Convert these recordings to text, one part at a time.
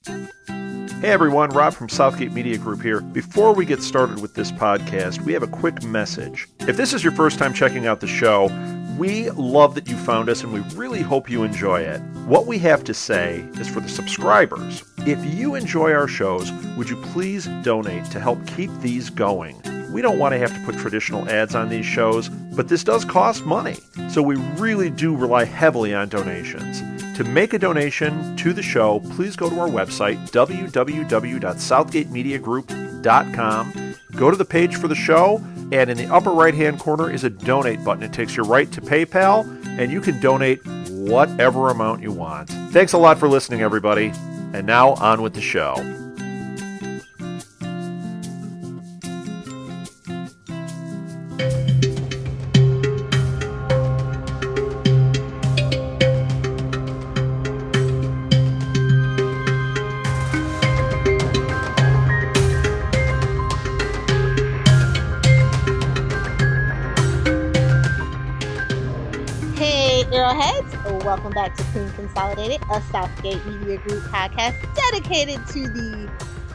Hey everyone, Rob from Southgate Media Group here. Before we get started with this podcast, we have a quick message. If this is your first time checking out the show, we love that you found us and we really hope you enjoy it. What we have to say is for the subscribers. If you enjoy our shows, would you please donate to help keep these going? We don't want to have to put traditional ads on these shows, but this does cost money. So we really do rely heavily on donations. To make a donation to the show, please go to our website, www.southgatemediagroup.com. Go to the page for the show, and in the upper right-hand corner is a donate button. It takes you right to PayPal, and you can donate whatever amount you want. Thanks a lot for listening, everybody. And now on with the show. Welcome back to Clean Consolidated, a Southgate Media Group podcast dedicated to the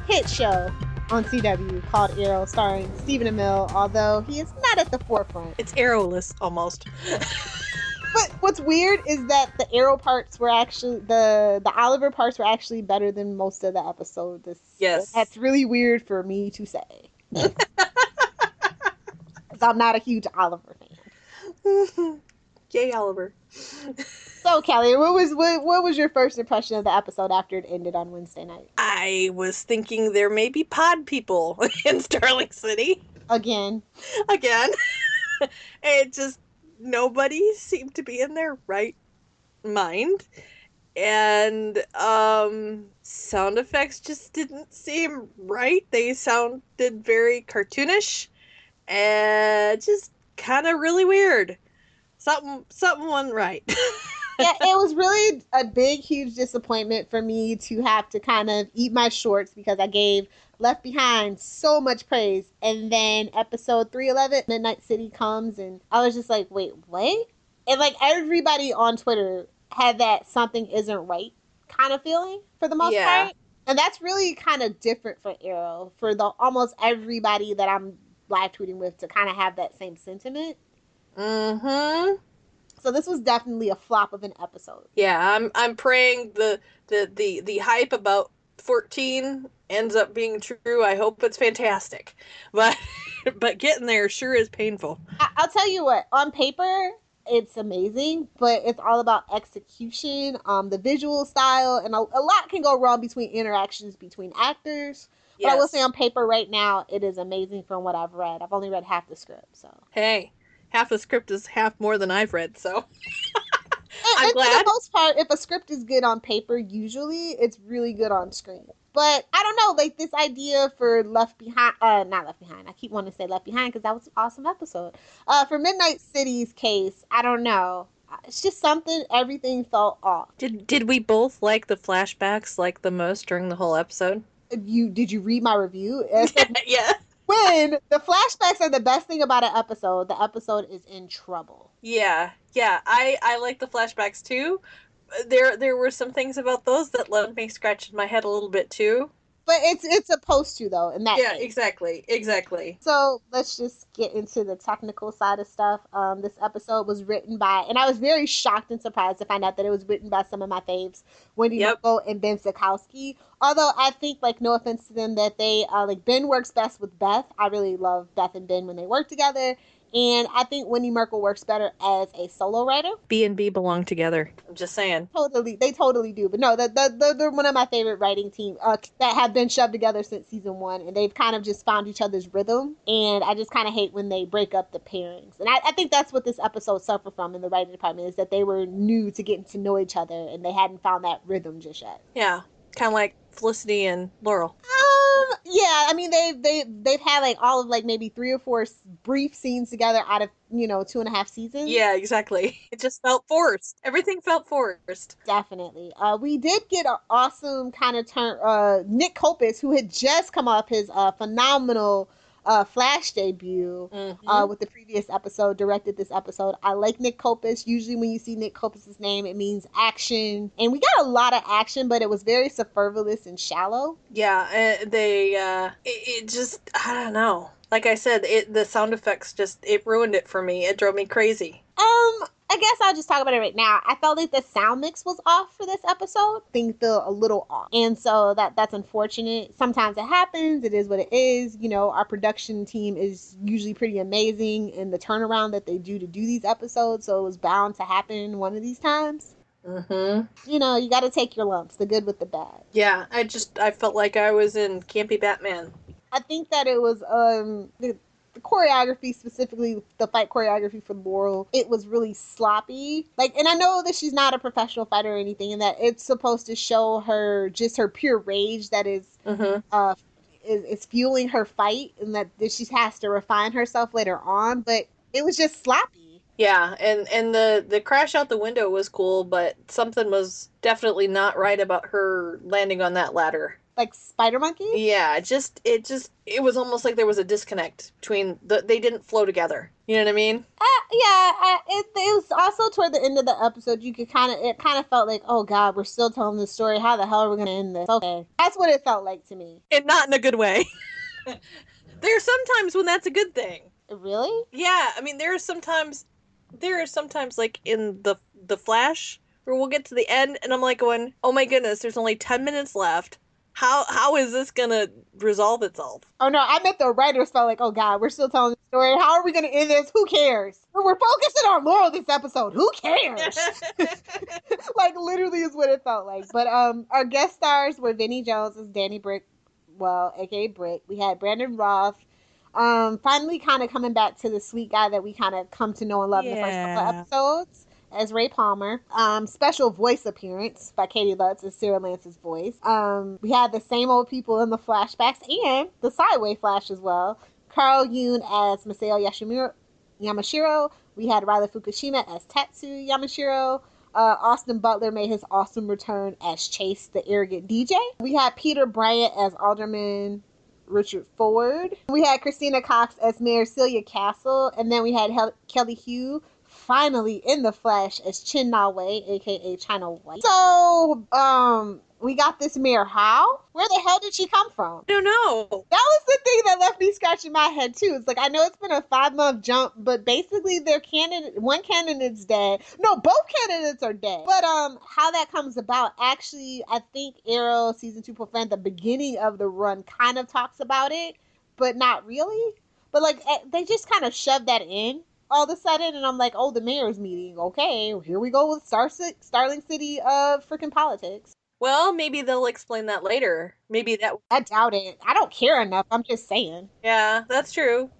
hit show on CW called Arrow, starring Stephen Amell, although he is not at the forefront. It's Arrowless, almost. But what's weird is that the Arrow parts were actually, the Oliver parts were actually better than most of the episode. Yes. That's really weird for me to say. Because I'm not a huge Oliver fan. Yay, Oliver. So, Callie, what was your first impression of the episode after it ended on Wednesday night? I was thinking there may be pod people in Starling City. Again. It just, nobody seemed to be in their right mind. And sound effects just didn't seem right. They sounded very cartoonish and just kind of really weird. Something wasn't right. Yeah, it was really a big, huge disappointment for me to have to kind of eat my shorts because I gave Left Behind so much praise. And then episode 311, Midnight City comes, and I was just like, wait, what? And like everybody on Twitter had that something isn't right kind of feeling for the most part. And that's really kind of different for Arrow, for the almost everybody that I'm live tweeting with to kind of have that same sentiment. Mm-hmm. So this was definitely a flop of an episode. Yeah, I'm praying the hype about 14 ends up being true. I hope it's fantastic. But getting there sure is painful. I'll tell you what, on paper it's amazing, but it's all about execution, the visual style, and a lot can go wrong between interactions between actors. But yes. I will say on paper right now it is amazing from what I've read. I've only read half the script, so. Hey. Half the script is half more than I've read, so I'm glad. For the most part, if a script is good on paper, usually it's really good on screen. But I don't know, like this idea for not Left Behind. I keep wanting to say Left Behind because that was an awesome episode. For Midnight City's case, I don't know. It's just something, everything felt off. Did we both like the flashbacks like the most during the whole episode? Did you read my review? Yeah. When the flashbacks are the best thing about an episode, the episode is in trouble. Yeah. I like the flashbacks too. There were some things about those that left me scratching my head a little bit too. But it's supposed to though, in that case. Exactly. So let's just get into the technical side of stuff. This episode was written by, and I was very shocked and surprised to find out that it was written by some of my faves, Wendy Merkel and Ben Sikowski. Although I think, like, no offense to them, that they like Ben works best with Beth. I really love Beth and Ben when they work together. And I think Wendy Merkel works better as a solo writer. B&B belong together. I'm just saying. They totally do. But no, they're one of my favorite writing teams that have been shoved together since season 1. And they've kind of just found each other's rhythm. And I just kind of hate when they break up the pairings. And I think that's what this episode suffered from in the writing department, is that they were new to getting to know each other. And they hadn't found that rhythm just yet. Yeah, kind of like Felicity and Laurel. Yeah, I mean they've had like all of like maybe 3 or 4 brief scenes together out of 2.5 seasons. Yeah, exactly. It just felt forced. Everything felt forced. Definitely. We did get an awesome kind of turn. Nick Kopis, who had just come off his phenomenal Flash debut with the previous episode, directed this episode. I like Nick Copus. Usually when you see Nick Copus's name, it means action. And we got a lot of action, but it was very superfluous and shallow. Yeah, it just, I don't know. Like I said, the sound effects it ruined it for me. It drove me crazy. I guess I'll just talk about it right now. I felt like the sound mix was off for this episode. Things feel a little off. And so that's unfortunate. Sometimes it happens. It is what it is. You know, our production team is usually pretty amazing in the turnaround that they do to do these episodes. So it was bound to happen one of these times. Mm-hmm. You know, you got to take your lumps, the good with the bad. Yeah, I felt like I was in Campy Batman. I think that it was the choreography, specifically the fight choreography for Laurel, it was really sloppy. Like, and I know that she's not a professional fighter or anything, and that it's supposed to show her just her pure rage that is is fueling her fight, and that she has to refine herself later on. But it was just sloppy. Yeah, and the crash out the window was cool, but something was definitely not right about her landing on that ladder. Like Spider Monkey? Yeah, it was almost like there was a disconnect between they didn't flow together. You know what I mean? It was also toward the end of the episode. It kind of felt like, oh God, we're still telling this story. How the hell are we going to end this? Okay, that's what it felt like to me. And not in a good way. There are some times when that's a good thing. Really? Yeah, I mean there are sometimes like in the Flash where we'll get to the end and I'm like going, oh my goodness, there's only 10 minutes left. How is this gonna resolve itself? Oh no, I meant the writers felt like, oh God, we're still telling the story. How are we gonna end this? Who cares? We're focusing on Laurel this episode. Who cares? Like literally is what it felt like. But our guest stars were Vinnie Jones as Danny Brick, well, aka Brick. We had Brandon Roth. Finally kind of coming back to the sweet guy that we kind of come to know and love in the first couple of episodes, as Ray Palmer. Special voice appearance by Katie Lutz as Sarah Lance's voice. We had the same old people in the flashbacks and the sideway flash as well. Carl Yoon as Masao Yamashiro. We had Riley Fukushima as Tetsu Yamashiro. Austin Butler made his awesome return as Chase, the arrogant DJ. We had Peter Bryant as Alderman Richard Ford. We had Christina Cox as Mayor Celia Castle. And then we had Kelly Hu finally in the flesh as Chin Na Wei, aka China White. So, we got this Mayor How? Where the hell did she come from? I don't know. That was the thing that left me scratching my head too. It's like, I know it's been a 5-month jump, but basically one candidate's dead. No, both candidates are dead. But how that comes about, actually, I think Arrow season 2.5 at the beginning of the run kind of talks about it, but not really. But like they just kind of shoved that in all of a sudden, and I'm like, oh, the mayor's meeting. Okay, here we go with Starling City of freaking politics. Well, maybe they'll explain that later. Maybe that... I doubt it. I don't care enough. I'm just saying. Yeah, that's true.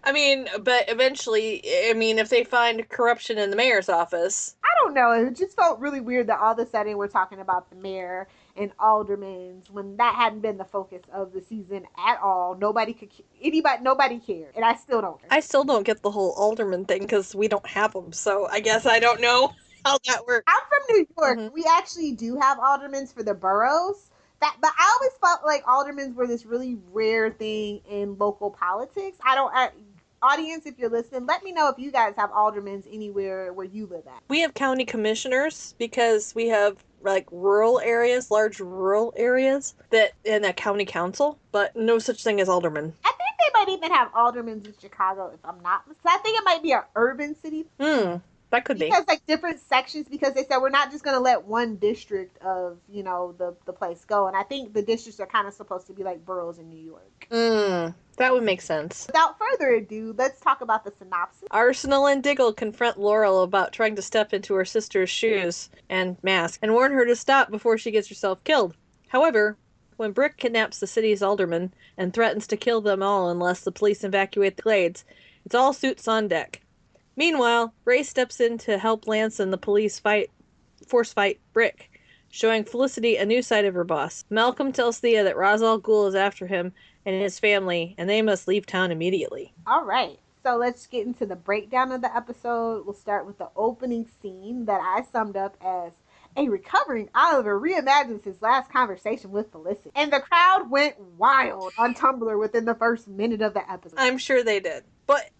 I mean, but eventually, if they find corruption in the mayor's office... I don't know. It just felt really weird that all of a sudden we're talking about the mayor and aldermans when that hadn't been the focus of the season at all. Nobody cared. And I still don't get the whole alderman thing because we don't have them. So I guess I don't know how that works. I'm from New York. Mm-hmm. We actually do have aldermans for the boroughs. But I always felt like aldermans were this really rare thing in local politics. Audience, if you're listening, let me know if you guys have aldermans anywhere where you live at. We have county commissioners because we have like large rural areas in a county council, but no such thing as aldermen. I think they might even have aldermen in Chicago, if I'm not mistaken. I think it might be an urban city. That could be. Because like different sections, because they said we're not just going to let one district of, the place go. And I think the districts are kind of supposed to be like boroughs in New York. That would make sense. Without further ado, let's talk about the synopsis. Arsenal and Diggle confront Laurel about trying to step into her sister's shoes and mask and warn her to stop before she gets herself killed. However, when Brick kidnaps the city's aldermen and threatens to kill them all unless the police evacuate the glades, it's all suits on deck. Meanwhile, Ray steps in to help Lance and the police force fight Brick, showing Felicity a new side of her boss. Malcolm tells Thea that Ra's al Ghul is after him and his family, and they must leave town immediately. All right. So let's get into the breakdown of the episode. We'll start with the opening scene that I summed up as A recovering Oliver reimagines his last conversation with Felicity. And the crowd went wild on Tumblr within the first minute of the episode. I'm sure they did. But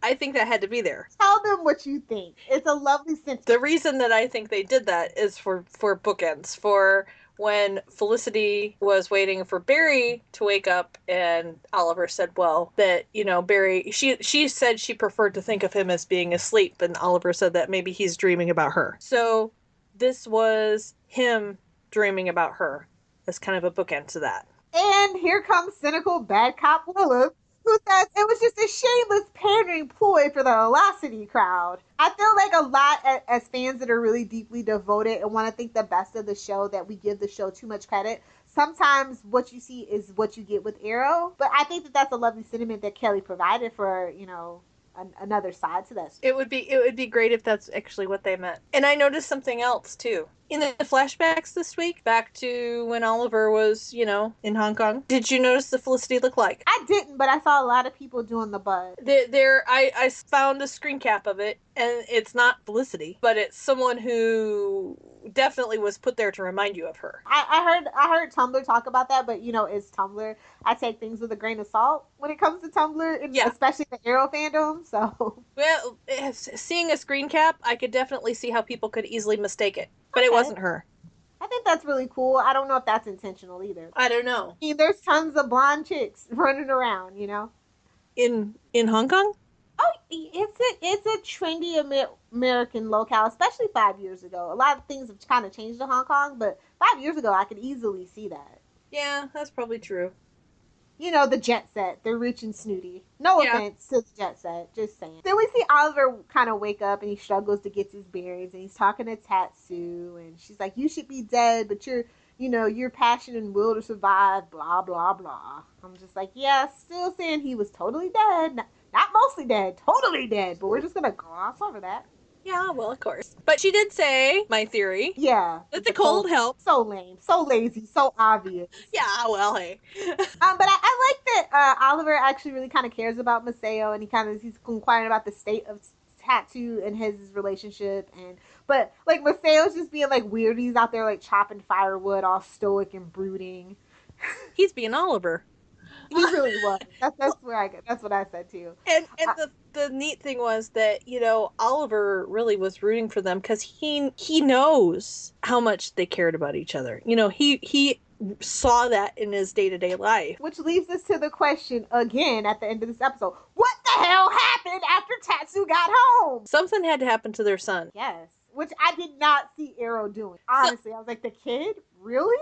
I think that had to be there. Tell them what you think. It's a lovely sentence. The reason that I think they did that is for bookends. For when Felicity was waiting for Barry to wake up and Oliver said, well, that, Barry, she said she preferred to think of him as being asleep, and Oliver said that maybe he's dreaming about her. So this was him dreaming about her as kind of a bookend to that. And here comes cynical bad cop Willow, who says it was just a shameless pandering ploy for the Velocity crowd. I feel like a lot as fans that are really deeply devoted and want to think the best of the show, that we give the show too much credit. Sometimes what you see is what you get with Arrow. But I think that that's a lovely sentiment that Kelly provided for, another side to this. It would be great if that's actually what they meant. And I noticed something else too. In the flashbacks this week, back to when Oliver was, in Hong Kong, did you notice the Felicity look like? I didn't, but I saw a lot of people doing the buzz. I found a screen cap of it, and it's not Felicity, but it's someone who definitely was put there to remind you of her. I heard Tumblr talk about that, but it's Tumblr. I take things with a grain of salt when it comes to Tumblr, and especially the Arrow fandom. So, well, seeing a screen cap, I could definitely see how people could easily mistake it, but It wasn't her. I think that's really cool. I don't know if that's intentional either. I don't know. I mean, there's tons of blonde chicks running around, In Hong Kong? Oh, it's a trendy American locale, especially 5 years ago. A lot of things have kind of changed in Hong Kong, but 5 years ago, I could easily see that. Yeah, that's probably true. The jet set. They're rich and snooty. No offense to the jet set. Just saying. Then we see Oliver kind of wake up and he struggles to get his bearings, and he's talking to Tatsu, and she's like, you should be dead, but your passion and will to survive, blah, blah, blah. I'm just like, yeah, still saying he was totally dead. Not mostly dead, totally dead, but we're just going to gloss over that. Yeah, well, of course. But she did say, my theory. Yeah. That the cold helped. So lame, so lazy, so obvious. Yeah, well, hey. But I like that Oliver actually really kind of cares about Maseo, and he's inquiring about the state of Tatsu and his relationship, but like Maseo's just being like weird. He's out there like chopping firewood, all stoic and brooding. He's being Oliver. He really was. That's what I said too. And the neat thing was that Oliver really was rooting for them because he knows how much they cared about each other. He saw that in his day-to-day life. Which leads us to the question again at the end of this episode: what the hell happened after Tatsu got home? Something had to happen to their son. Yes, which I did not see Arrow doing. Honestly, I was like, the kid, really?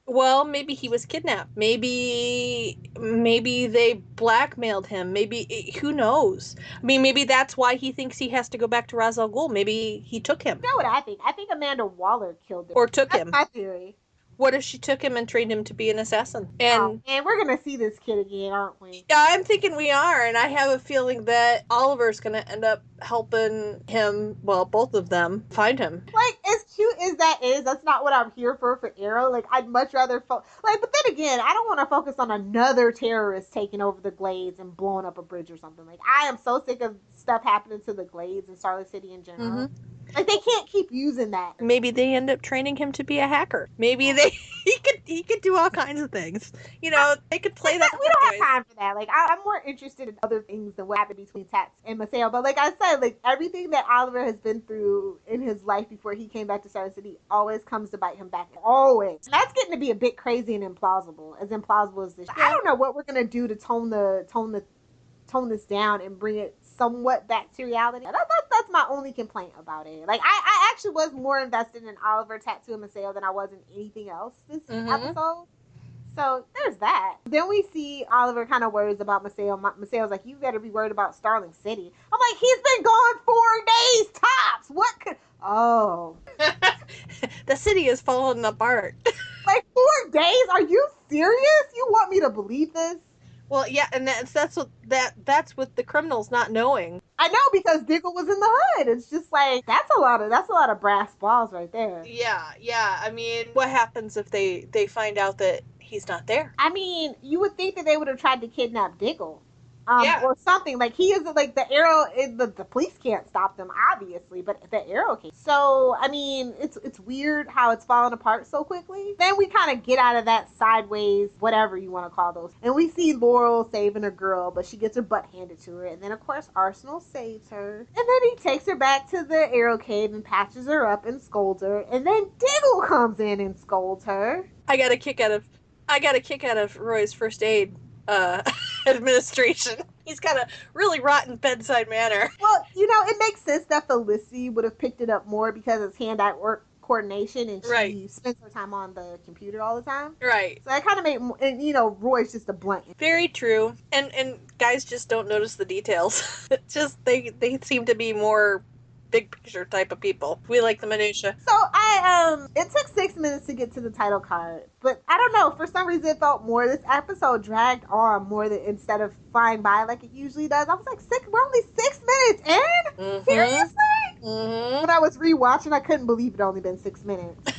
Well, maybe he was kidnapped. Maybe they blackmailed him. Maybe, who knows? I mean, maybe that's why he thinks he has to go back to Ra's al Ghul. Maybe he took him. You know what I think? I think Amanda Waller killed him. Or took him. That's my theory. What if she took him and trained him to be an assassin? And we're going to see this kid again, aren't we? Yeah, I'm thinking we are, and I have a feeling that Oliver's going to end up helping him, well, both of them, find him. Like, as cute as that is, that's not what I'm here for Arrow. Like, I'd much rather... but then again, I don't want to focus on another terrorist taking over the Glades and blowing up a bridge or something. Like, I am so sick of stuff happening to the Glades and Starlet City in general. Mm-hmm. Like, they can't keep using that. Maybe they end up training him to be a hacker. Maybe he could do all kinds of things. They could play that. We don't have time for that. Like, I'm more interested in other things than what happened between Tats and Maseo. But like I said, like, everything that Oliver has been through in his life before he came back to Starlet City always comes to bite him back. Always. And that's getting to be a bit crazy and implausible. As implausible as this. I don't know what we're gonna do to tone this down and bring it somewhat back to reality. That's my only complaint about it. Like, I actually was more invested in Oliver, Tatsu, and Maseo than I was in anything else this episode. So there's that. Then we see Oliver kind of worries about Maseo. Maseo's like, you better be worried about Starling City. I'm like, he's been gone 4 days tops. What could... Oh. The city is falling apart. Like, 4 days? Are you serious? You want me to believe this? Well, yeah, and that's what the criminals not knowing. I know, because Diggle was in the hood. It's just like, that's a lot of brass balls right there. Yeah. I mean, what happens if they find out that he's not there? I mean, you would think that they would have tried to kidnap Diggle. Yeah. or something. Like he is like the arrow. The police can't stop them, obviously, but the arrow can. So I mean, it's weird how it's falling apart so quickly. Then we kind of get out of that sideways, whatever you want to call those, and we see Laurel saving a girl, but she gets her butt handed to her, and then of course Arsenal saves her, and then he takes her back to the arrow cave and patches her up and scolds her, and then Diggle comes in and scolds her. I got a kick out of Roy's first aid uh, administration. He's got a really rotten bedside manner. Well, you know, it makes sense that Felicity would have picked it up more because it's hand-eye work coordination, and she Right. spends her time on the computer all the time. Right. So I kind of made, and you know, Roy's just a blunt. Very true. And guys just don't notice the details. It's just they seem to be more big picture type of people. We like the minutia. So it took 6 minutes to get to the title card, but I don't know, for some reason it felt more, this episode dragged on more than, instead of flying by like it usually does. I was like, we're only 6 minutes in? Mm-hmm. Seriously? Mm-hmm. When I was rewatching, I couldn't believe it only been 6 minutes.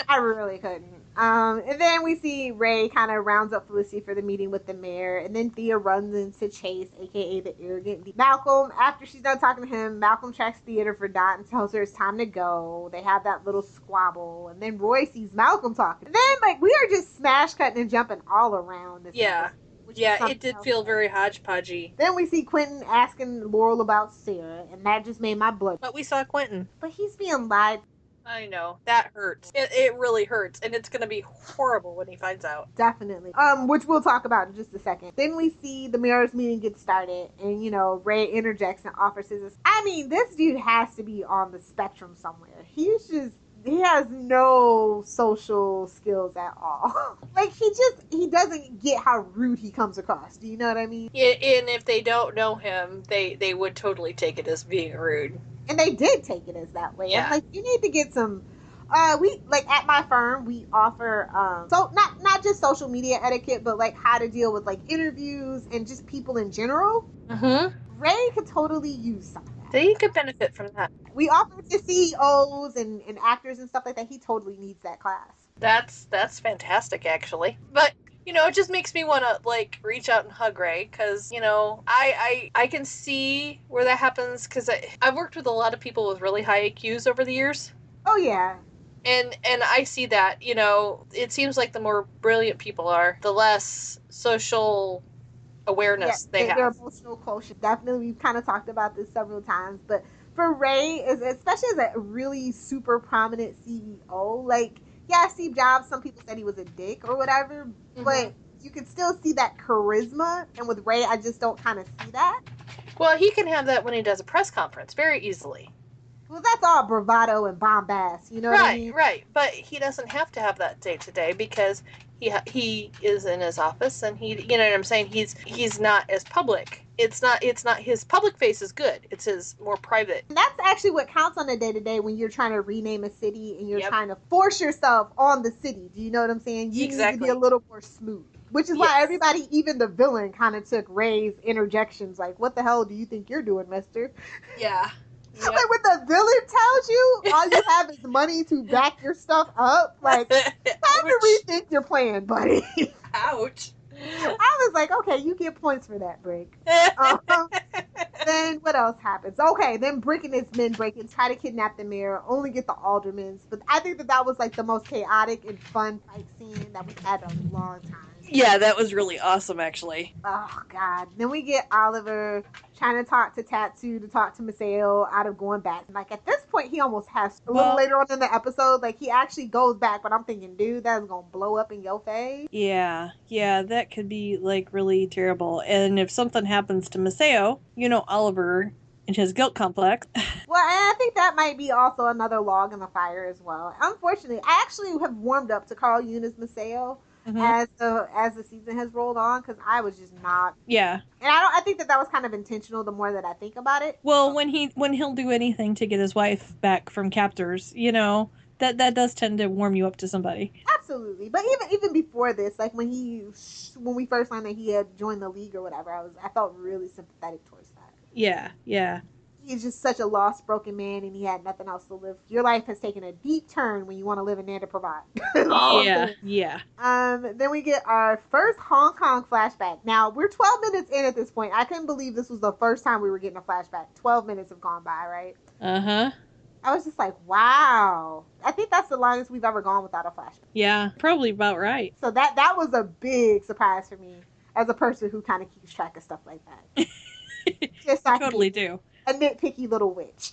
I really couldn't. And then we see Ray kind of rounds up Felicity for the meeting with the mayor, and then Thea runs into Chase, aka the arrogant Malcolm. After she's done talking to him, Malcolm tracks Theater for Dot and tells her it's time to go. They have that little squabble, and then Roy sees Malcolm talking. And then, like, we are just smash cutting and jumping all around this Yeah. episode, which is Yeah, something it did else. feel very hodgepodgey. Then we see Quentin asking Laurel about Sarah, and that just made my blood. But we saw Quentin. But he's being lied. I know. That hurts. It really hurts. And it's going to be horrible when he finds out. Definitely. Which we'll talk about in just a second. Then we see the mayor's meeting get started, and you know, Ray interjects and offers his. I mean, this dude has to be on the spectrum somewhere. He has no social skills at all. Like he doesn't get how rude he comes across. Do you know what I mean? Yeah, and if they don't know him, they would totally take it as being rude. And they did take it as that way. Yeah. I'm like, you need to get some. We like at my firm we offer so not just social media etiquette, but like how to deal with like interviews and just people in general. Mm-hmm. Ray could totally use some of that. They could benefit from that. We offer it to CEOs and actors and stuff like that. He totally needs that class. That's fantastic, actually. But you know, it just makes me want to like reach out and hug Ray, because you know I can see where that happens, because I've worked with a lot of people with really high IQs over the years. Oh yeah. And I see that, you know, it seems like the more brilliant people are, the less social awareness they Their have. emotional quotient. Definitely, we've kind of talked about this several times, but for Ray, especially as a really super prominent CEO, like, yeah, Steve Jobs, some people said he was a dick or whatever, but you can still see that charisma, and with Ray, I just don't kind of see that. Well, he can have that when he does a press conference very easily. Well, that's all bravado and bombast, you know what I mean? Right. But he doesn't have to have that day to day, because he is in his office, and he, you know what I'm saying? He's not as public. It's not his public face is good. It's his more private. And that's actually what counts on a day-to-day when you're trying to rename a city and you're Yep. trying to force yourself on the city. Do you know what I'm saying? You need to Exactly. be a little more smooth. Which is why Yes. everybody, even the villain, kind of took Ray's interjections like, what the hell do you think you're doing, mister? Yeah. Yep. Like when the villain tells you all you have is money to back your stuff up, like, time to rethink your plan, buddy. Ouch. I was like, okay, you get points for that break. Then what else happens? Okay, then Brick and his men break in, try to kidnap the mayor, only get the aldermans. But I think that was like the most chaotic and fun fight scene that we've had in a long time. Yeah, that was really awesome, actually. Oh, God. Then we get Oliver trying to talk to Tatsu to talk to Maseo out of going back. Like, at this point, he almost has to. A little later on in the episode, like, he actually goes back, but I'm thinking, dude, that's going to blow up in your face. Yeah, that could be, like, really terrible. And if something happens to Maseo, you know Oliver and his guilt complex. Well, and I think that might be also another log in the fire as well. Unfortunately, I actually have warmed up to Carl Yuna's Maseo. As the season has rolled on, because I was just not. Yeah. And I think that was kind of intentional. The more that I think about it. Well, when he'll do anything to get his wife back from captors, you know, that does tend to warm you up to somebody. Absolutely, but even before this, like when we first learned that he had joined the league or whatever, I felt really sympathetic towards that. Yeah. he's just such a lost, broken man, and he had nothing else to live. Your life has taken a deep turn when you want to live in there to provide. Yeah. Then we get our first Hong Kong flashback. Now, we're 12 minutes in at this point. I couldn't believe this was the first time we were getting a flashback. 12 minutes have gone by, right? Uh-huh. I was just like, wow. I think that's the longest we've ever gone without a flashback. Yeah, probably about right. So that was a big surprise for me as a person who kind of keeps track of stuff like that. Just so I Totally can be do. a nitpicky little witch.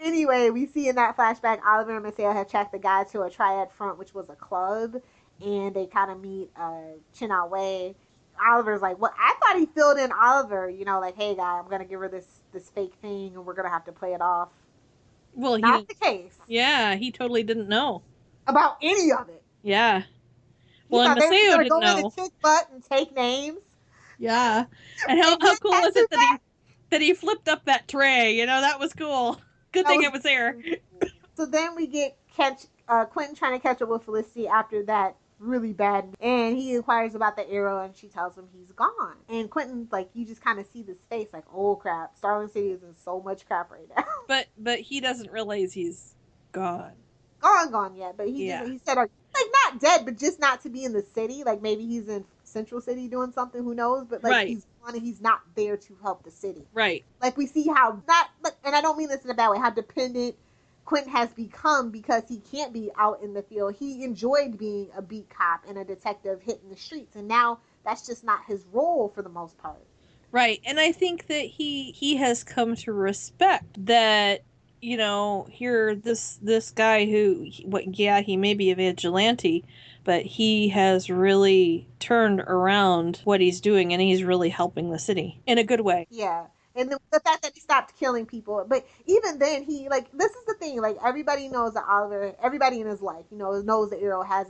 Anyway, we see in that flashback, Oliver and Mateo have tracked the guy to a triad front, which was a club, and they kind of meet Chin Ao Wei. Oliver's like, "What? I thought he filled in Oliver, like, hey, guy, I'm gonna give her this fake thing, and we're gonna have to play it off." Well, Not the case. Yeah, he totally didn't know About any of it. Yeah. He Well, and thought they were Maseo gonna didn't go in know. and kick butt and take names. Yeah. And how cool was it that he flipped up that tray? That was cool. Good thing it was there. So then we get Quentin trying to catch up with Felicity after that really bad, and he inquires about the arrow, and she tells him he's gone. And Quentin, like, you just kind of see this face, like, oh crap, Starling City is in so much crap right now. But he doesn't realize he's gone. Gone yet, but he said, like, not dead, but just not to be in the city. Like, maybe he's in Central City doing something, who knows? But like, he's gone and he's not there to help the city. Right. Like, we see how and I don't mean this in a bad way, how dependent Quentin has become because he can't be out in the field. He enjoyed being a beat cop and a detective hitting the streets, and now that's just not his role for the most part. Right, and I think that he has come to respect that, here this guy who, he may be a vigilante, but he has really turned around what he's doing, and he's really helping the city in a good way. Yeah. And the fact that he stopped killing people. But even then, this is the thing, like, everybody knows that Oliver, everybody in his life, knows the arrow has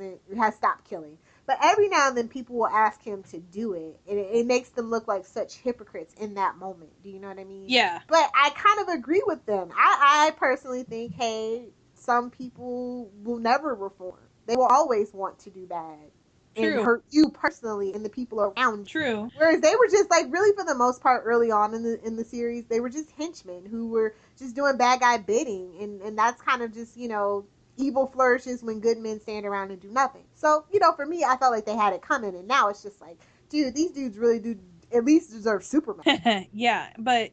stopped killing. But every now and then people will ask him to do it. And it makes them look like such hypocrites in that moment. Do you know what I mean? Yeah. But I kind of agree with them. I personally think, hey, some people will never reform. They will always want to do bad. True. And hurt you personally and the people around you. True. Whereas they were just, like, really for the most part early on in the series, they were just henchmen who were just doing bad guy bidding. And that's kind of just, evil flourishes when good men stand around and do nothing. So, for me, I felt like they had it coming. And now it's just like, dude, these dudes really do at least deserve Superman. Yeah, but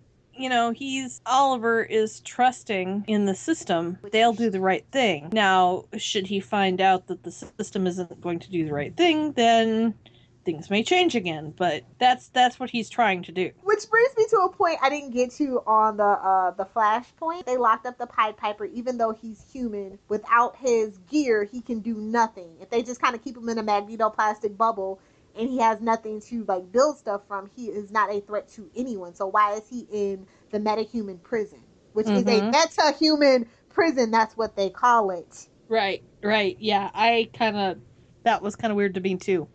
Oliver is trusting in the system. They'll do the right thing. Now, should he find out that the system isn't going to do the right thing, then things may change again. But that's what he's trying to do. Which brings me to a point I didn't get to on the Flashpoint. They locked up the Pied Piper, even though he's human. Without his gear, he can do nothing. If they just kind of keep him in a magnetoplastic bubble, and he has nothing to, like, build stuff from, he is not a threat to anyone. So why is he in the metahuman prison? Which is a metahuman prison, that's what they call it. Right, yeah. That was kind of weird to me, too.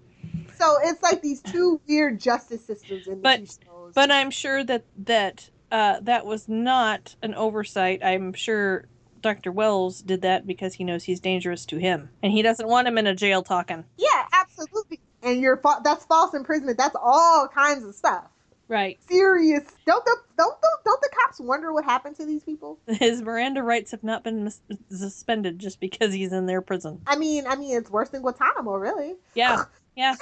So it's like these two weird justice systems in the two shows. But I'm sure that was not an oversight. I'm sure Dr. Wells did that because he knows he's dangerous to him. And he doesn't want him in a jail talking. Yeah, absolutely. And that's false imprisonment. That's all kinds of stuff. Right. Serious. Don't the cops wonder what happened to these people? His Miranda rights have not been suspended just because he's in their prison. I mean, it's worse than Guantanamo, really. Yeah. Yeah.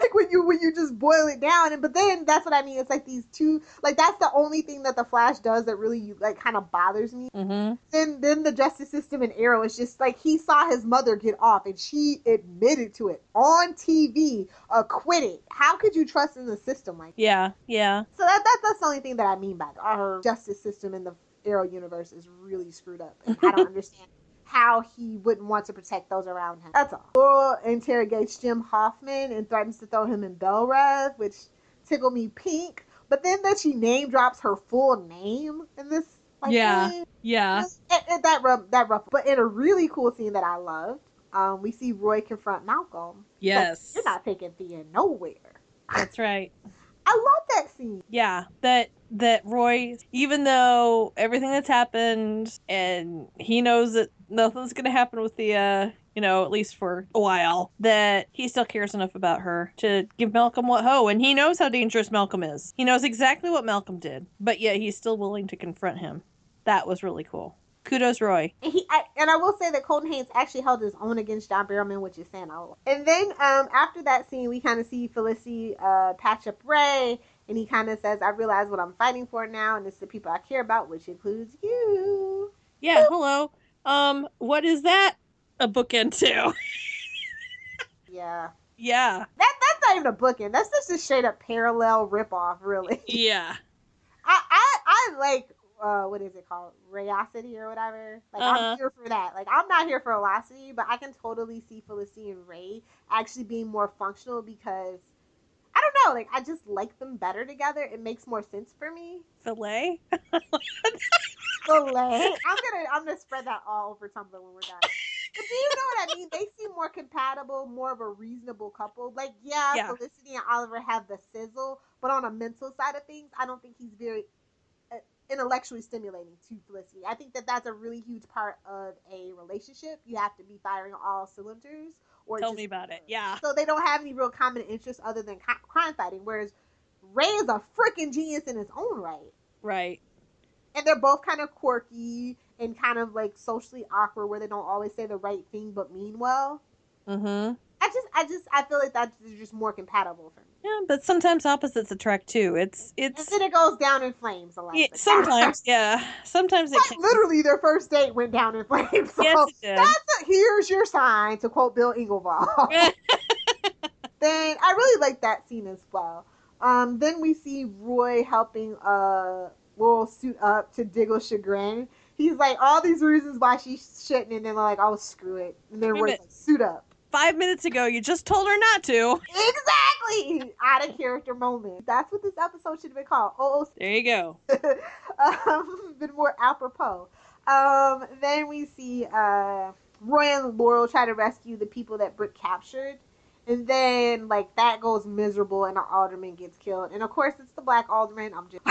Like when you just boil it down, but then that's what I mean. It's like these two, like, that's the only thing that the Flash does that really, like, kind of bothers me. Mm-hmm. Then the Justice System and Arrow is just like, he saw his mother get off and she admitted to it on TV, acquitted. How could you trust in the system like that? Yeah. So that's the only thing that I mean by that. Our justice system in the Arrow universe is really screwed up, and I don't understand how he wouldn't want to protect those around him. That's all. Laurel interrogates Jim Hoffman and threatens to throw him in Bell Rev, which tickled me pink. But then that she name drops her full name in this. Like, yeah. That ruffled. But in a really cool scene that I loved, we see Roy confront Malcolm. Yes. Like, you're not taking Thea nowhere. That's right. I love that scene. Yeah, that Roy, even though everything that's happened and he knows that nothing's going to happen with Thea, at least for a while, that he still cares enough about her to give Malcolm what ho, and he knows how dangerous Malcolm is. He knows exactly what Malcolm did, but yet he's still willing to confront him. That was really cool. Kudos, Roy. And I will say that Colton Haynes actually held his own against John Barrowman, which is saying a lot. And then after that scene, we kind of see Felicity patch up Ray, and he kind of says, "I realize what I'm fighting for now, and it's the people I care about, which includes you." Yeah, hello. What is that a bookend to? Yeah. Yeah. That's not even a bookend. That's just a straight up parallel ripoff, really. Yeah. I like what is it called? Rayosity or whatever. Like I'm here for that. Like I'm not here for velocity, but I can totally see Felicity and Ray actually being more functional because I don't know, like I just like them better together. It makes more sense for me. Filet? Filet. I'm gonna spread that all over Tumblr when we're done. But do you know what I mean? They seem more compatible, more of a reasonable couple. Like, yeah, Felicity and Oliver have the sizzle, but on a mental side of things, I don't think he's very intellectually stimulating to Felicity. I think that that's a really huge part of a relationship. You have to be firing on all cylinders. Or Tell me about it. Yeah. So they don't have any real common interests other than crime fighting, whereas Ray is a freaking genius in his own right. Right. And they're both kind of quirky and kind of like socially awkward where they don't always say the right thing but mean well. Mm-hmm. I feel like that's just more compatible for me. Yeah, but sometimes opposites attract too. It's and then it goes down in flames a lot. Yeah, sometimes, yeah. Sometimes it literally their first date went down in flames. So yes, it did. Here's your sign, to quote Bill Engelbaum. Then I really like that scene as well. Then we see Roy helping Laurel suit up to Diggle's chagrin. He's like, all these reasons why she shouldn't, and then like, oh, screw it. And then Roy's like, suit up. 5 minutes ago, you just told her not to. Exactly! Out of character moment. That's what this episode should have been called. Oh, there you go. Been more apropos. Then we see Roy and Laurel try to rescue the people that Britt captured. And then, like, that goes miserable and the alderman gets killed. And, of course, it's the black alderman. I'm just...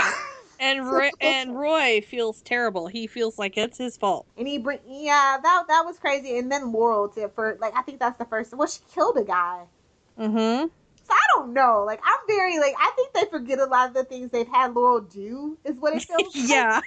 And Roy feels terrible. He feels like it's his fault. And that was crazy. And then Laurel, I think that's the first... Well, she killed a guy. Mm-hmm. So, I don't know. Like, I'm very, like... I think they forget a lot of the things they've had Laurel do, is what it feels like. Yeah.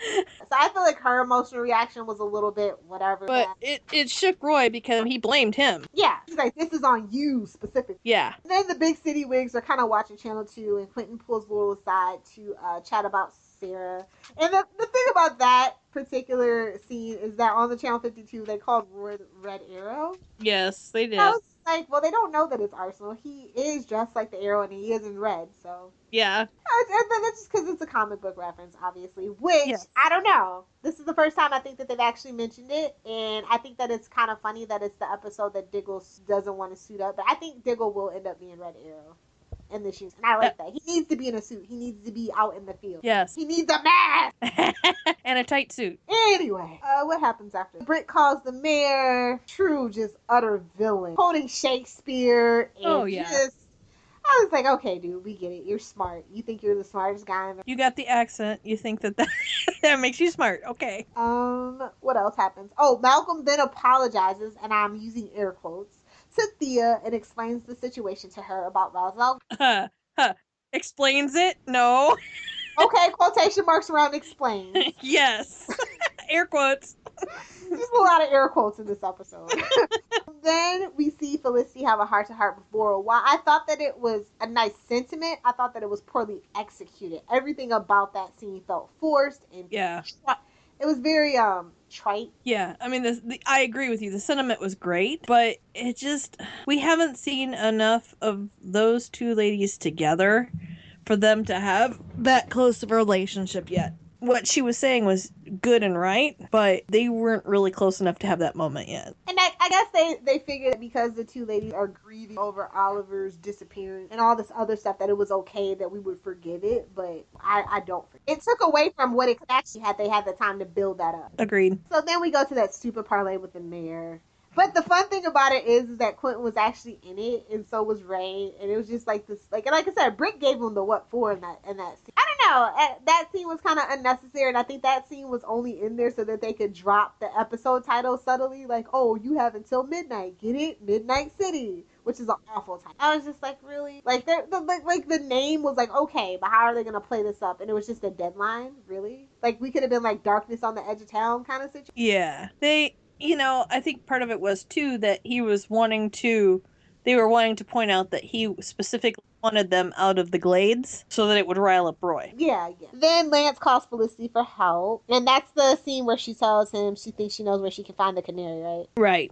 So I feel like her emotional reaction was a little bit whatever. But it shook Roy because he blamed him. Yeah. He's like, this is on you specifically. Yeah. And then the big city wigs are kind of watching Channel 2 and Quentin pulls Laurel aside to chat about Sarah. And the thing about that particular scene is that on the Channel 52 they called Roy Red Arrow. Yes, they did. I was like, well, they don't know that it's Arsenal. He is dressed like the Arrow and he is in red, so... Yeah. And that's just because it's a comic book reference, obviously, which, I don't know. This is the first time I think that they've actually mentioned it, and I think that it's kind of funny that it's the episode that Diggle doesn't want to suit up, but I think Diggle will end up being Red Arrow in the shoes, and I like that. He needs to be in a suit. He needs to be out in the field. Yes. He needs a mask! And a tight suit. Anyway, what happens after? Britt calls the mayor true, just utter villain. Quoting Shakespeare and I was like, okay, dude, we get it. You're smart. You think you're the smartest guy in the... You got the accent. You think that makes you smart. Okay. What else happens? Oh, Malcolm then apologizes, and I'm using air quotes, to Thea and explains the situation to her about Roswell. Explains it? No. Okay, quotation marks around explains. Yes. Air quotes. There's a lot of air quotes in this episode. Then we see Felicity have a heart-to-heart with Laurel. While I thought that it was a nice sentiment, I thought that it was poorly executed. Everything about that scene felt forced and it was very trite. Yeah, I mean, I agree with you. The sentiment was great, but it just, we haven't seen enough of those two ladies together for them to have that close of a relationship yet. What she was saying was good and right, but they weren't really close enough to have that moment yet. And I guess they figured that because the two ladies are grieving over Oliver's disappearance and all this other stuff, that it was okay that we would forgive it, but I don't forget. It took away from what it actually had. They had the time to build that up. Agreed. So then we go to that stupid parlay with the mayor. But the fun thing about it is that Quentin was actually in it, and so was Ray, and it was just like this, like, and like I said, Brick gave him the what for in that scene. I don't know, that scene was kind of unnecessary, and I think that scene was only in there so that they could drop the episode title subtly, like, oh, you have until midnight, get it, Midnight City, which is an awful title. I was just like, really, like, the name was like, okay, but how are they gonna play this up? And it was just a deadline, really. Like, we could have been like Darkness on the Edge of Town kind of situation. Yeah. I think part of it was too that they were wanting to point out that he specifically wanted them out of the glades so that it would rile up Roy. Yeah. Then Lance calls Felicity for help, and that's the scene where she tells him she thinks she knows where she can find the canary, right? Right.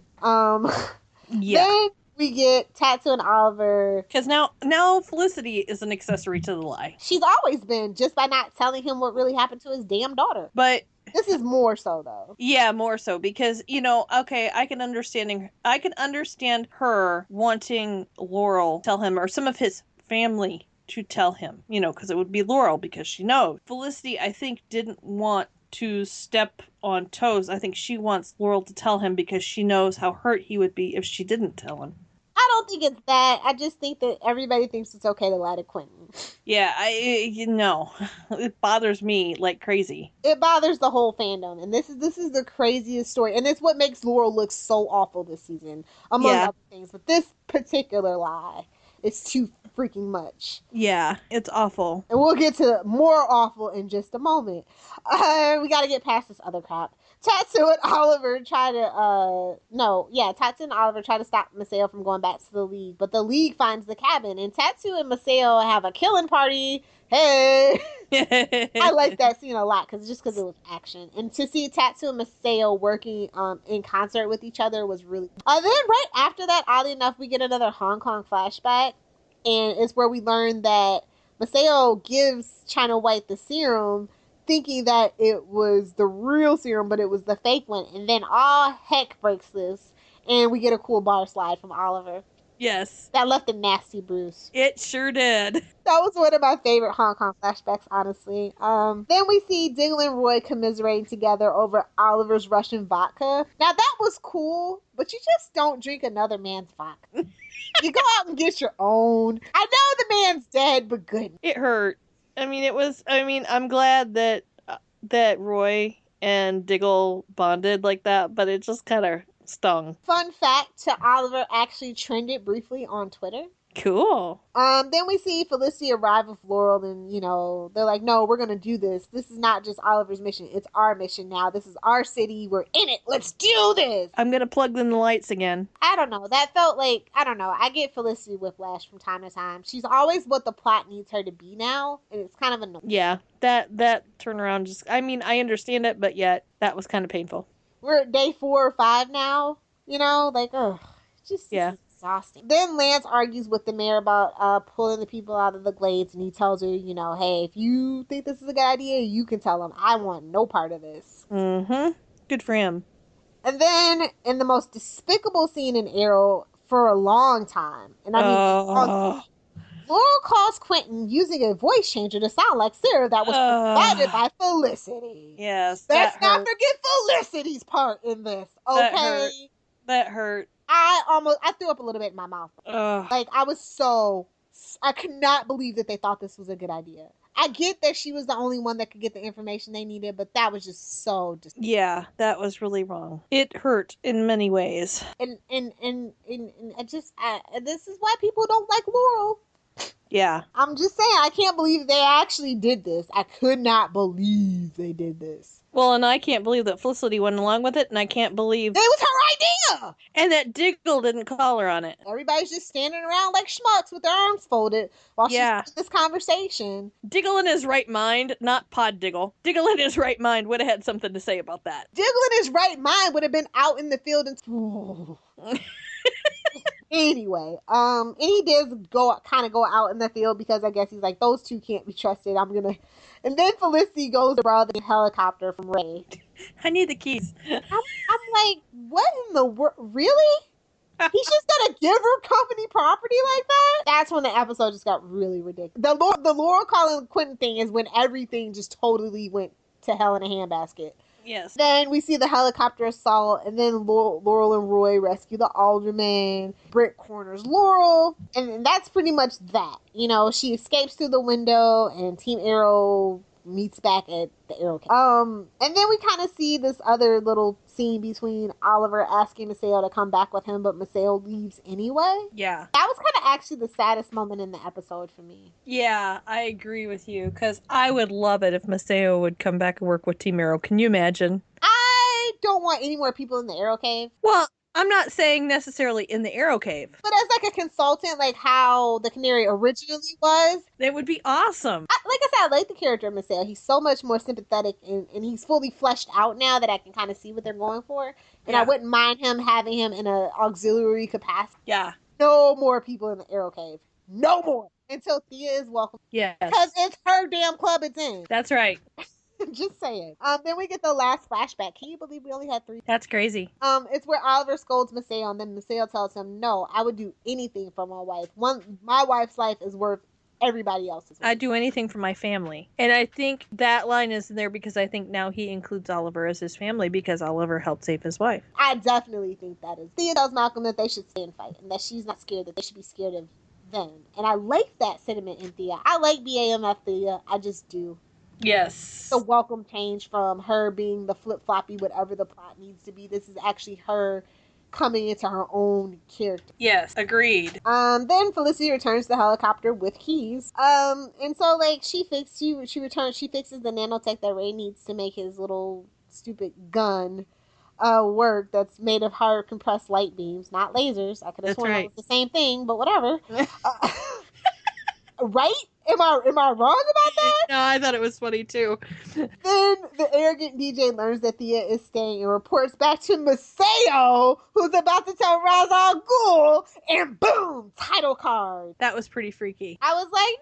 Yeah. Then we get Tatsu and Oliver. Because now Felicity is an accessory to the lie. She's always been, just by not telling him what really happened to his damn daughter. But this is more so, though. Yeah, more so because okay, I can understand her wanting Laurel to tell him, or some of his family to tell him, because it would be Laurel because she knows. Felicity, I think, didn't want to step on toes. I think she wants Laurel to tell him because she knows how hurt he would be if she didn't tell him. I don't think it's that. I just think that everybody thinks it's okay to lie to Quentin. Yeah, it bothers me like crazy. It bothers the whole fandom, and this is the craziest story, and it's what makes Laurel look so awful this season, among other things. But this particular lie is too freaking much. Yeah, it's awful. And we'll get to more awful in just a moment. We got to get past this other crap. Tatsu and Oliver try to stop Maseo from going back to the League, but the League finds the cabin, and Tatsu and Maseo have a killing party. Hey! I like that scene a lot, because it was action. And to see Tatsu and Maseo working in concert with each other was really... then right after that, oddly enough, we get another Hong Kong flashback, and it's where we learn that Maseo gives China White the serum, thinking that it was the real serum, but it was the fake one. And then all heck breaks loose, and we get a cool bar slide from Oliver. Yes. That left a nasty bruise. It sure did. That was one of my favorite Hong Kong flashbacks, honestly. Then we see Diggle and Roy commiserating together over Oliver's Russian vodka. Now, that was cool, but you just don't drink another man's vodka. You go out and get your own. I know the man's dead, but good. It hurt. I'm glad that Roy and Diggle bonded like that, but it just kind of stung. Fun fact to Oliver actually trended briefly on Twitter. Cool. Then we see Felicity arrive with Laurel, and, they're like, no, we're going to do this. This is not just Oliver's mission. It's our mission now. This is our city. We're in it. Let's do this. I'm going to plug in the lights again. I don't know. That felt like, I don't know. I get Felicity whiplash from time to time. She's always what the plot needs her to be now, and it's kind of annoying. Yeah, that turnaround I understand it, but yet that was kind of painful. We're at day 4 or 5 now, yeah. Exhausting. Then Lance argues with the mayor about pulling the people out of the glades, and he tells her, hey, if you think this is a good idea, you can tell them. I want no part of this. Mm-hmm. Good for him. And then, in the most despicable scene in Arrow for a long time, and I mean, Laurel calls Quentin using a voice changer to sound like Sarah that was provided by Felicity. Yes, let's not forget Felicity's part in this. Okay, that hurt. I threw up a little bit in my mouth. Like, I could not believe that they thought this was a good idea. I get that she was the only one that could get the information they needed, but that was just so yeah, that was really wrong. It hurt in many ways. And this is why people don't like Laurel. Yeah. I'm just saying, I can't believe they actually did this. I could not believe they did this. Well, and I can't believe that Felicity went along with it, and I can't believe... It was her idea! And that Diggle didn't call her on it. Everybody's just standing around like schmucks with their arms folded while she's having this conversation. Diggle in his right mind, not Pod Diggle. Diggle in his right mind would have had something to say about that. Diggle in his right mind would have been out in the field and... Anyway, and he did go out in the field because I guess he's like, those two can't be trusted. And then Felicity goes to borrow the helicopter from Ray. I need the keys. I'm like, what in the world? Really? He's just gonna give her company property like that? That's when the episode just got really ridiculous. The Laurel calling Quentin thing is when everything just totally went to hell in a handbasket. Yes. Then we see the helicopter assault, and then Laurel and Roy rescue the alderman. Britt corners Laurel, and that's pretty much that. You know, she escapes through the window, and Team Arrow meets back at the Arrow camp. And then we kind of see this other little scene between Oliver asking Maceo to come back with him, but Maceo leaves anyway. Yeah. That was kind of actually the saddest moment in the episode for me. Yeah, I agree with you, because I would love it if Maceo would come back and work with Team Arrow. Can you imagine? I don't want any more people in the Arrow Cave. Well, I'm not saying necessarily in the Arrow Cave. But as like a consultant, like how the Canary originally was, That would be awesome. like I said, I like the character of Marcel. He's so much more sympathetic, and he's fully fleshed out now that I can kind of see what they're going for. And I Yeah. wouldn't mind having him in an auxiliary capacity. Yeah. No more people in the Arrow Cave. No more. Until Thea is welcome. Yes. Because it's her damn club it's in. That's right. Just saying. Then we get the last flashback. Can you believe we only had 3? That's crazy. It's where Oliver scolds Maceo, and then Maceo tells him, "No, I would do anything for my wife. My wife's life is worth everybody else's." I'd do anything for my family. And I think that line is in there because I think now he includes Oliver as his family because Oliver helped save his wife. I definitely think that is. Thea tells Malcolm that they should stay and fight, and that she's not scared, that they should be scared of them. And I like that sentiment in Thea. I like BAMF Thea. I just do. Yes. The welcome change from her being the flip-floppy, whatever the plot needs to be. This is actually her coming into her own character. Yes, agreed. Then Felicity returns the helicopter with keys. And so like she fixes the nanotech that Ray needs to make his little stupid gun work that's made of hard compressed light beams, not lasers. I could have sworn it was the same thing, but whatever. Right? Am I wrong about that? No, I thought it was funny too. Then the arrogant DJ learns that Thea is staying and reports back to Maceo, who's about to tell Ra's al Ghul, and boom, title card. That was pretty freaky. I was like,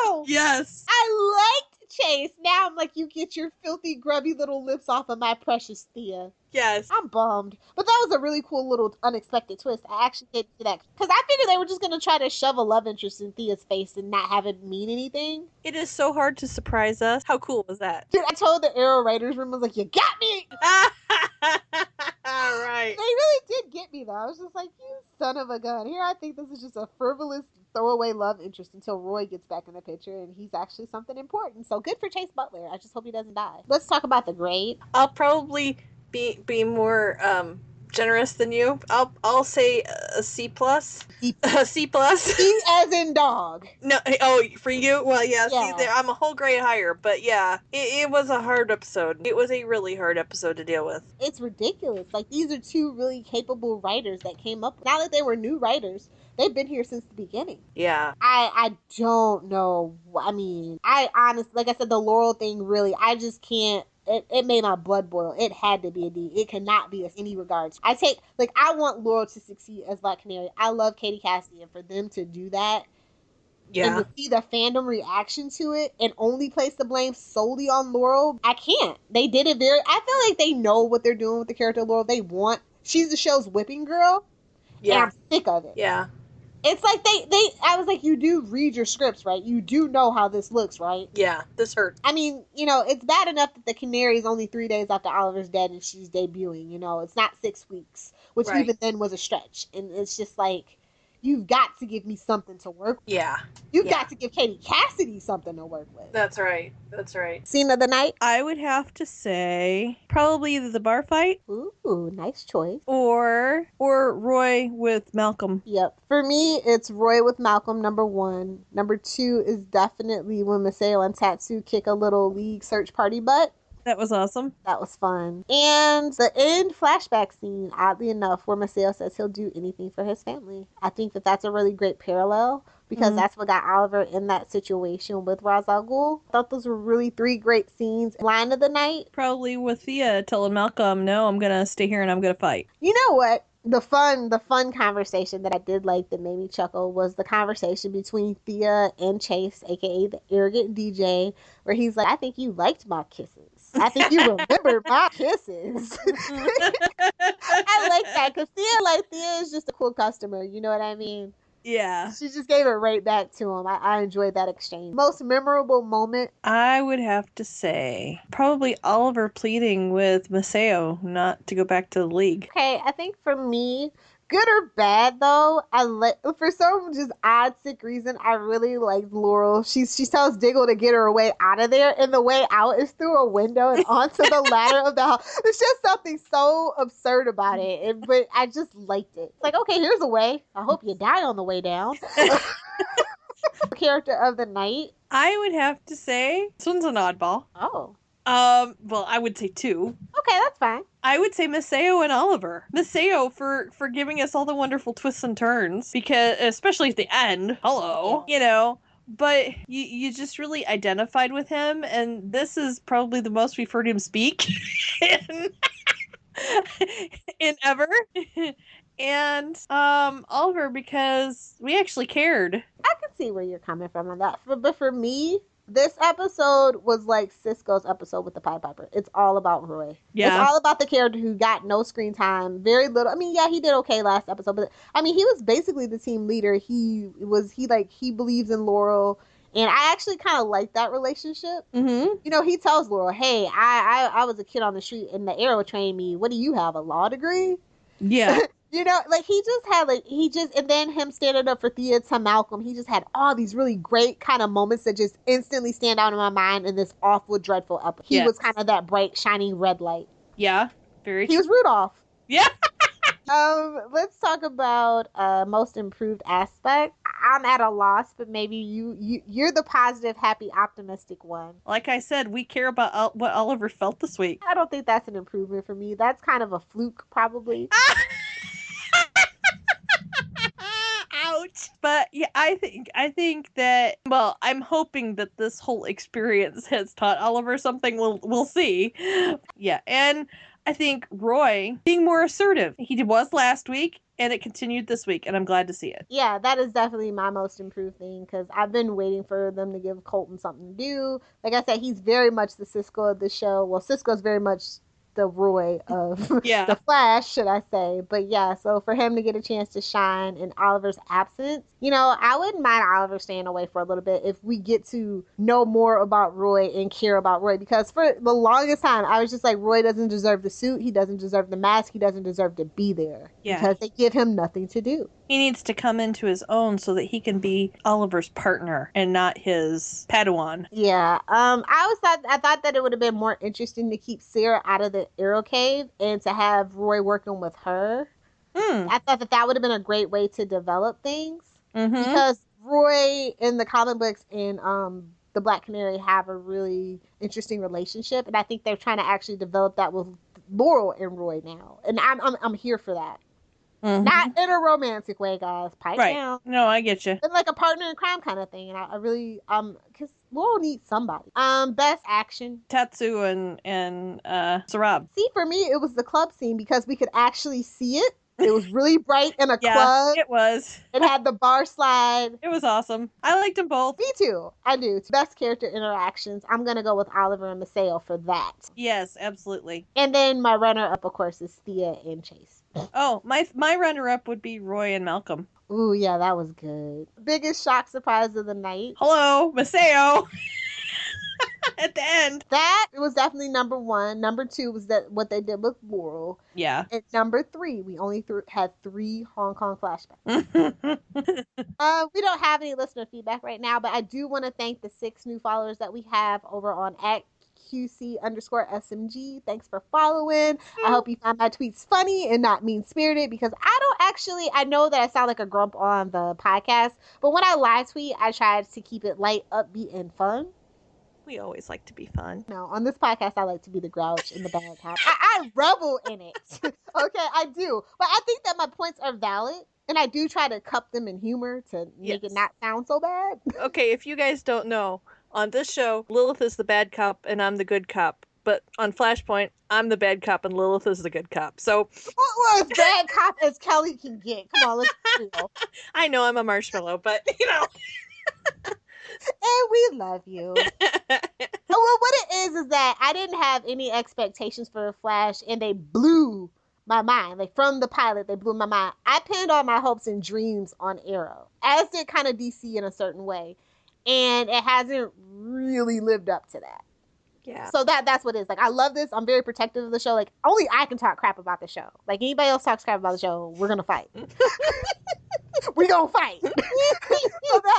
no! Yes. I liked Chase. Now I'm like, you get your filthy, grubby little lips off of my precious Thea. Yes. I'm bummed. But that was a really cool little unexpected twist. I actually did see that. Because I figured they were just going to try to shove a love interest in Thea's face and not have it mean anything. It is so hard to surprise us. How cool was that? Dude, I told the Arrow writers room, I was like, you got me! Right. They really did get me, though. I was just like, you son of a gun. Here I think this is just a frivolous throwaway love interest until Roy gets back in the picture, and he's actually something important. So good for Chase Butler. I just hope he doesn't die. Let's talk about the grade. I'll probably be more generous than you. I'll say a C plus. A C plus. C as in dog. No, for you? Well, yeah. See, I'm a whole grade higher, but yeah, it was a hard episode. It was a really hard episode to deal with. It's ridiculous. Like, these are two really capable writers that came up. Not that they were new writers. They've been here since the beginning. Yeah. I don't know. I mean, I honestly, like I said, the Laurel thing really, I just can't. It made my blood boil. It had to be a D. It cannot be of any regards. I want Laurel to succeed as Black Canary. I love Katie Cassidy, and for them to do that, Yeah. and to see the fandom reaction to it, and only place the blame solely on Laurel, I can't. They did it I feel like they know what they're doing with the character of Laurel. She's the show's whipping girl. Yeah. And I'm sick of it. Yeah. It's like I was like, you do read your scripts, right? You do know how this looks, right? Yeah. This hurt. I mean, it's bad enough that the Canary is only 3 days after Oliver's dead and she's debuting, it's not 6 weeks, which Right. even then was a stretch. And it's just like, you've got to give me something to work with. Yeah. You've got to give Katie Cassidy something to work with. That's right. That's right. Scene of the night? I would have to say probably either the bar fight Ooh, nice choice. or Roy with Malcolm. Yep. For me, it's Roy with Malcolm, number 1. Number 2 is definitely when Maceo and Tatsu kick a little League search party butt. That was awesome. That was fun. And the end flashback scene, oddly enough, where Maceo says he'll do anything for his family. I think that's a really great parallel because that's what got Oliver in that situation with Ra's al Ghul. I thought those were really 3 great scenes. Line of the night. Probably with Thea telling Malcolm, no, I'm going to stay here and I'm going to fight. You know what? The fun conversation that I did like that made me chuckle was the conversation between Thea and Chase, aka the arrogant DJ, where he's like, I think you liked my kisses. I think you remembered my kisses. I like that because Thea is just a cool customer. You know what I mean? Yeah. She just gave it right back to him. I enjoyed that exchange. Most memorable moment. I would have to say probably Oliver pleading with Maseo not to go back to the league. Okay, I think for me, good or bad though, for some just odd sick reason, I really like Laurel. She tells Diggle to get her way out of there, and the way out is through a window and onto the ladder of the house. There's just something so absurd about it, but I just liked it. It's like, okay, here's a way. I hope you die on the way down. Character of the night. I would have to say this one's an oddball. Oh, Well, I would say two. okay, that's fine. I would say Maseo and Oliver. Maseo for giving us all the wonderful twists and turns, because especially at the end. Hello, but you just really identified with him, and this is probably the most we've heard him speak in ever. And Oliver, because we actually cared. I can see where you're coming from on that. But for me, this episode was like Cisco's episode with the Pied Piper. It's all about Roy. Yeah. It's all about the character who got no screen time, very little. I mean, yeah, he did okay last episode, but I mean, he was basically the team leader. He believes in Laurel. And I actually kind of like that relationship. Mm-hmm. He tells Laurel, hey, I was a kid on the street and the arrow trained me. What do you have, a law degree? Yeah. And then him standing up for Thea to Malcolm, he just had all these really great kind of moments that just instantly stand out in my mind in this awful, dreadful episode. He was kind of that bright, shining red light. Yeah, very true. He was Rudolph. Yeah. Let's talk about most improved aspect. I'm at a loss, but maybe you're the positive, happy, optimistic one. Like I said, we care about what Oliver felt this week. I don't think that's an improvement for me. That's kind of a fluke, probably. Ouch. But yeah, I think that, well, I'm hoping that this whole experience has taught Oliver something. We'll see. Yeah, and I think Roy being more assertive. He was last week, and it continued this week, and I'm glad to see it. Yeah, that is definitely my most improved thing, because I've been waiting for them to give Colton something to do. Like I said, he's very much the Cisco of the show. Well, Cisco's very much the Roy of the Flash, should I say. But yeah, so for him to get a chance to shine in Oliver's absence, I wouldn't mind Oliver staying away for a little bit if we get to know more about Roy and care about Roy, because for the longest time I was just like, Roy doesn't deserve the suit, he doesn't deserve the mask, he doesn't deserve to be there, because they give him nothing to do. He needs to come into his own so that he can be Oliver's partner and not his Padawan. Yeah. I thought that it would have been more interesting to keep Sarah out of the Arrow Cave and to have Roy working with her. I thought that would have been a great way to develop things. Because Roy in the comic books and the Black Canary have a really interesting relationship, and I think they're trying to actually develop that with Laurel and Roy now, and I'm here for that. Not in a romantic way, guys. Pipe down. No, I get you. And like a partner in crime kind of thing, and I really because Laurel needs somebody. Best action. Tatsu and Sarab. See, for me, it was the club scene because we could actually see it. It was really bright in a club. It was. It had the bar slide. It was awesome. I liked them both. Me too. I do. Best character interactions. I'm going to go with Oliver and Maseo for that. Yes, absolutely. And then my runner-up, of course, is Thea and Chase. Oh, my runner-up would be Roy and Malcolm. Ooh, yeah, that was good. Biggest shock surprise of the night. Hello, Maseo. At the end. That was definitely number one. Number two was what they did with Laurel. Yeah. And number three, we only had 3 Hong Kong flashbacks. We don't have any listener feedback right now, but I do want to thank the 6 new followers that we have over on @QC_SMG. Thanks for following. I hope you found my tweets funny and not mean-spirited, because I know that I sound like a grump on the podcast, but when I live tweet, I try to keep it light, upbeat, and fun. We always like to be fun. No, on this podcast, I like to be the grouch and the bad cop. I revel in it. Okay, I do. But I think that my points are valid, and I do try to cup them in humor to make it not sound so bad. Okay, if you guys don't know, on this show, Lilith is the bad cop and I'm the good cop. But on Flashpoint, I'm the bad cop and Lilith is the good cop. So, well, as bad cop as Kelly can get. Come on, let's be real. I know I'm a marshmallow, but And we love you. Well, what it is that I didn't have any expectations for Flash, and they blew my mind. Like from the pilot, they blew my mind. I pinned all my hopes and dreams on Arrow, as did kind of DC in a certain way, and it hasn't really lived up to that. Yeah. So that's what it is. Like, I love this. I'm very protective of the show. Like, only I can talk crap about the show. Like, anybody else talks crap about the show, we're gonna fight. We gonna fight. So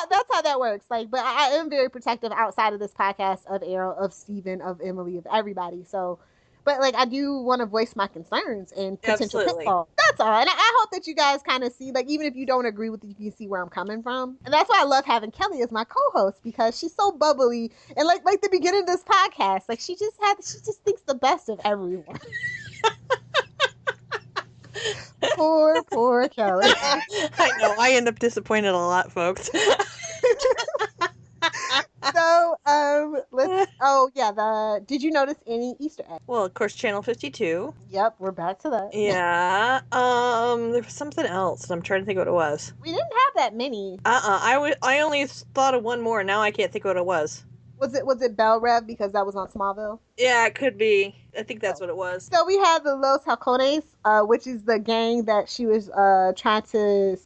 that's how that works. Like, but I am very protective outside of this podcast of Arrow, of Steven, of Emily, of everybody. So, but like, I do want to voice my concerns and potential Absolutely. pitfalls. That's all. And I hope that you guys kind of see, like, even if you don't agree with it, you can see where I'm coming from. And that's why I love having Kelly as my co-host, because she's so bubbly. And like the beginning of this podcast, like she just thinks the best of everyone. Poor Kelly. I know. I end up disappointed a lot, folks. So, did you notice any Easter eggs? Well, of course, Channel 52. Yep, we're back to that. Yeah. There was something else, and I'm trying to think what it was. We didn't have that many. I only thought of one more, and now I can't think what it was. Was it Bell Rev, because that was on Smallville? Yeah, it could be. I think that's what it was. So we have the Los Halcones, which is the gang that she was trying to.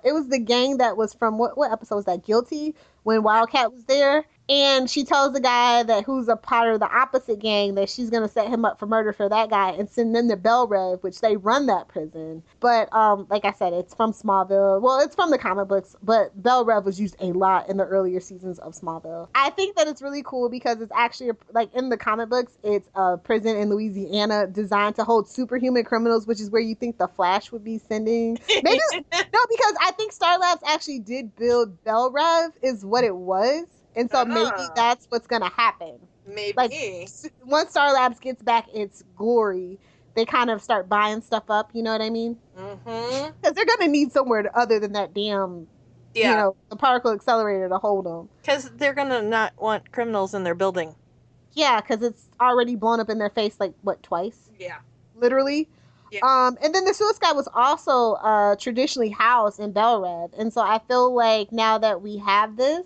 It was the gang that was from what episode was that? Guilty, when Wildcat was there. And she tells the guy that who's a part of the opposite gang that she's going to set him up for murder for that guy and send them to Bell Rev, which they run that prison. But like I said, it's from Smallville. Well, it's from the comic books, but Bell Rev was used a lot in the earlier seasons of Smallville. I think that it's really cool because it's actually, like in the comic books, it's a prison in Louisiana designed to hold superhuman criminals, which is where you think the Flash would be sending. Maybe, no, because I think Star Labs actually did build Bell Rev is what it was. And so maybe that's what's going to happen. Maybe. Like, once Star Labs gets back its glory, they kind of start buying stuff up, you know what I mean? Mm-hmm. Because they're going to need somewhere other than that damn, the particle accelerator to hold them. Because they're going to not want criminals in their building. Yeah, because it's already blown up in their face, like, what, twice? Yeah. Literally. Yeah. And then the Suicide Squad was also traditionally housed in Bell Rev. And so I feel like now that we have this,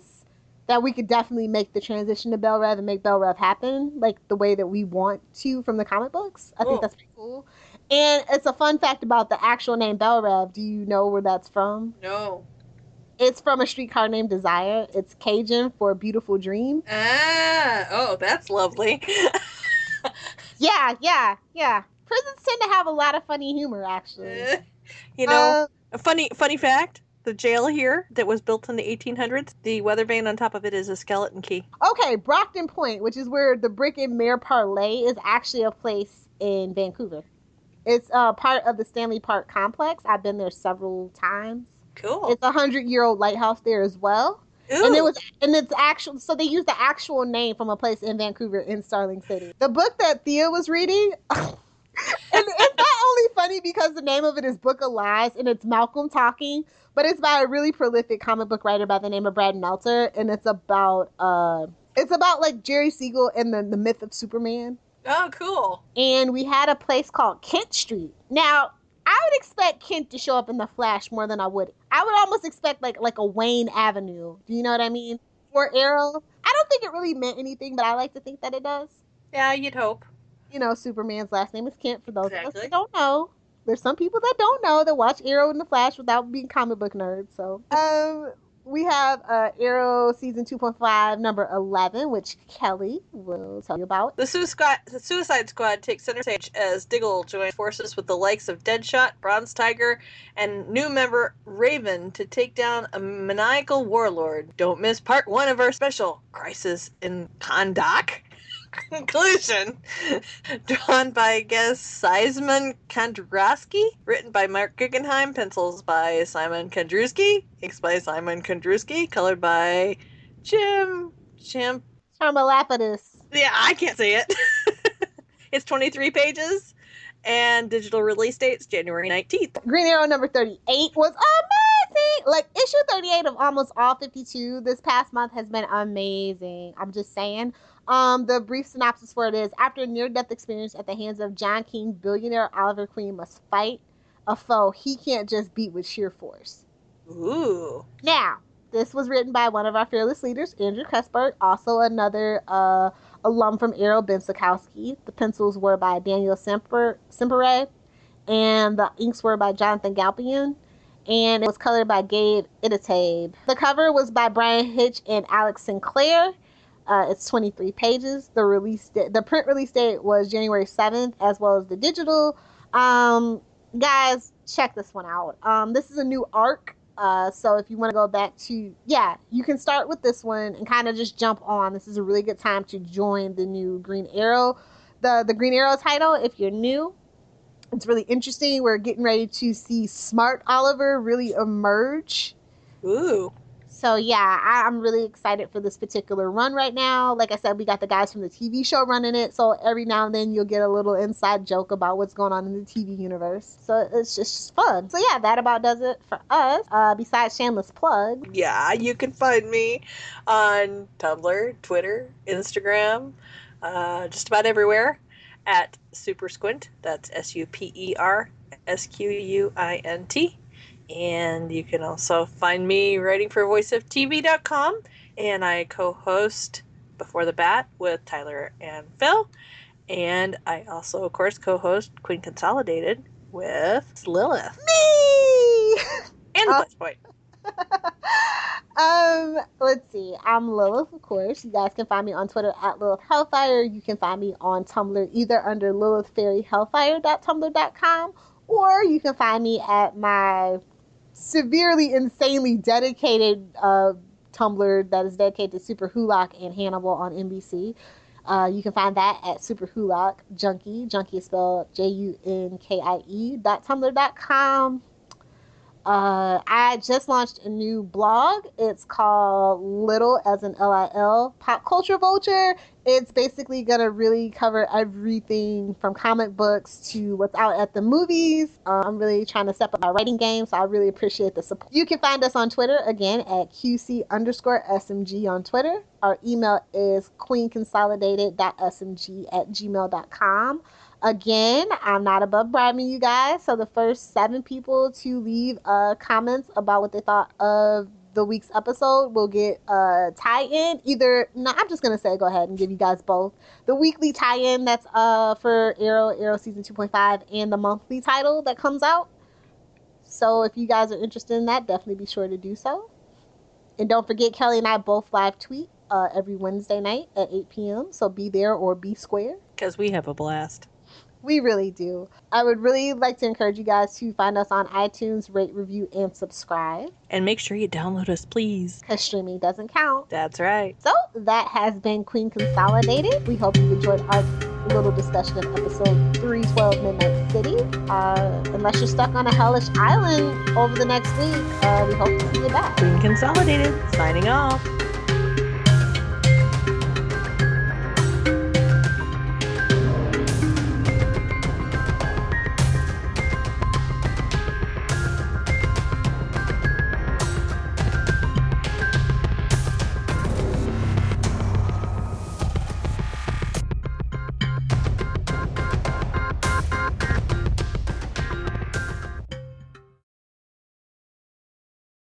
that we could definitely make the transition to Bell Rev and make Bell Rev happen, like the way that we want to from the comic books. I think that's pretty cool. And it's a fun fact about the actual name Bell Rev. Do you know where that's from? No. It's from a streetcar named Desire. It's Cajun for beautiful dream. That's lovely. Yeah. Prisons tend to have a lot of funny humor, actually. A funny fact. The jail here that was built in the 1800s, the weather vane on top of it is a skeleton key. Okay, Brockton Point, which is where the Brick and Mare Parlay is actually a place in Vancouver. It's part of the Stanley Park complex. I've been there several times. Cool. It's a 100-year-old lighthouse there as well. Ooh. So they used the actual name from a place in Vancouver in Starling City. The book that Thea was reading, and it's not only funny because the name of it is Book of Lies and it's Malcolm talking, but it's by a really prolific comic book writer by the name of Brad Meltzer, and it's about like Jerry Siegel and the myth of Superman. Oh, cool. And we had a place called Kent Street. Now, I would expect Kent to show up in the Flash more than I would. I would almost expect like a Wayne Avenue. Do you know what I mean? For Arrow. I don't think it really meant anything, but I like to think that it does. Yeah, you'd hope. You know, Superman's last name is Kent, for those of us that don't know. There's some people that don't know that watch Arrow and the Flash without being comic book nerds. So, we have Arrow season 2.5, number 11, which Kelly will tell you about. The Suicide Squad takes center stage as Diggle joins forces with the likes of Deadshot, Bronze Tiger, and new member Raven to take down a maniacal warlord. Don't miss part 1 of our special Crisis in Kondak conclusion, drawn by Simon Kandrowski, written by Mark Guggenheim, pencils by Simon Kandrowski, inks by Simon Kandrowski, colored by Jim Charmalapidus. Yeah, I can't say it. It's 23 pages, and digital release date's January 19th. Green Arrow number 38 was amazing. Like, issue 38 of almost all 52 this past month has been amazing. I'm just saying. The brief synopsis for it is, after a near-death experience at the hands of John King, billionaire Oliver Queen must fight a foe he can't just beat with sheer force. Ooh. Now, this was written by one of our fearless leaders, Andrew Cuthbert, also another alum from Arrow, Ben Sikowski. The pencils were by Daniel Semperay. and the inks were by Jonathan Galpian, and it was colored by Gabe Itatabe. The cover was by Brian Hitch and Alex Sinclair. It's 23 pages. The print release date was January 7th, as well as the digital. Guys, check this one out. This is a new arc. So if you want to go back to, you can start with this one and kind of just jump on. This is a really good time to join the new Green Arrow. The Green Arrow title, if you're new, it's really interesting. We're getting ready to see Smart Oliver really emerge. Ooh. So I'm really excited for this particular run right now. Like I said, we got the guys from the TV show running it. So every now and then you'll get a little inside joke about what's going on in the TV universe. So it's just fun. So that about does it for us. Besides shameless plug. Yeah, you can find me on Tumblr, Twitter, Instagram, just about everywhere at Super Squint. That's SuperSquint. And you can also find me writing for voiceoftv.com, and I co-host Before the Bat with Tyler and Phil, and I also, of course, co-host Queen Consolidated with Lilith. Me! And the Flashpoint. Let's see. I'm Lilith, of course. You guys can find me on Twitter at Lilith Hellfire. You can find me on Tumblr either under lilithfairyhellfire.tumblr.com, or you can find me at my severely, insanely dedicated Tumblr that is dedicated to Super Hulock and Hannibal on NBC. You can find that at Super Hulock Junkie. Junkie is spelled JUNKIE.tumblr.com. I just launched a new blog. It's called Little, as in LIL, Pop Culture Vulture. It's basically going to really cover everything from comic books to what's out at the movies. I'm really trying to step up my writing game, so I really appreciate the support. You can find us on Twitter, again, at QC_SMG on Twitter. Our email is queenconsolidated.smg@gmail.com. Again, I'm not above bribing you guys, so the first 7 people to leave comments about what they thought of the week's episode will get a tie-in. I'm just going to say go ahead and give you guys both. The weekly tie-in that's for Arrow Season 2.5, and the monthly title that comes out. So if you guys are interested in that, definitely be sure to do so. And don't forget, Kelly and I both live tweet every Wednesday night at 8 p.m. So be there or be square. Because we have a blast. We really do. I would really like to encourage you guys to find us on iTunes, rate, review, and subscribe. And make sure you download us, please. Because streaming doesn't count. That's right. So that has been Queen Consolidated. We hope you enjoyed our little discussion of episode 312, Midnight City. Unless you're stuck on a hellish island over the next week, we hope to see you back. Queen Consolidated, signing off.